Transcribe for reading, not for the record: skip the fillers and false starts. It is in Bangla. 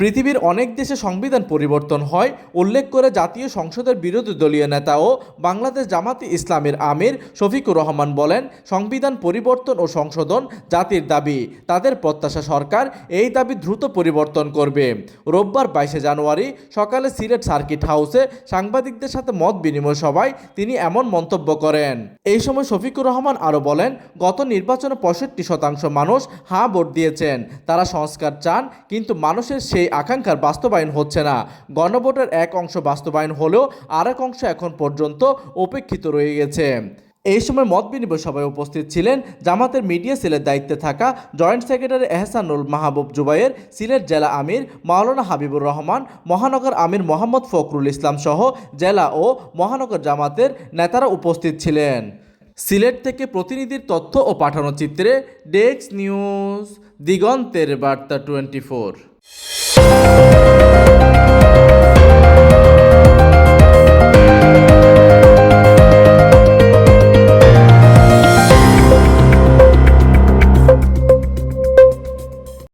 পৃথিবীর অনেক দেশে সংবিধান পরিবর্তন হয় উল্লেখ করে জাতীয় সংসদের বিরোধী দলীয় নেতা ও বাংলাদেশ জামাতে ইসলামীর আমির শফিকুর রহমান বলেন, সংবিধান পরিবর্তন ও সংশোধন জাতির দাবি। তাদের প্রত্যাশা সরকার এই দাবি দ্রুত পরিবর্তন করবে। রোববার 22 জানুয়ারি সকালে সিলেট সার্কিট হাউসে সাংবাদিকদের সাথে মত বিনিময় সভায় তিনি এমন মন্তব্য করেন। এই সময় শফিকুর রহমান আরও বলেন, গত নির্বাচনে 65% মানুষ হ্যাঁ ভোট দিয়েছেন। তারা সংস্কার চান, কিন্তু মানুষের সেই আকাঙ্ক্ষার বাস্তবায়ন হচ্ছে না। গণভোটের এক অংশ বাস্তবায়ন হলেও আরেক অংশ এখন পর্যন্ত উপেক্ষিত রয়ে গেছে। এই সময় মত বিনিময় সভায় উপস্থিত ছিলেন জামাতের মিডিয়া সেলের দায়িত্বে থাকা জয়েন্ট সেক্রেটারি এহসানুল মাহবুব জুবায়ের, সিলেট জেলা আমির মাওলানা হাবিবুর রহমান, মহানগর আমির মোহাম্মদ ফখরুল ইসলাম সহ জেলা ও মহানগর জামাতের নেতারা উপস্থিত ছিলেন। সিলেট থেকে প্রতিনিধির তথ্য ও পাঠানো চিত্রে ডেস্ক নিউজ, দিগন্তের বার্তা 24।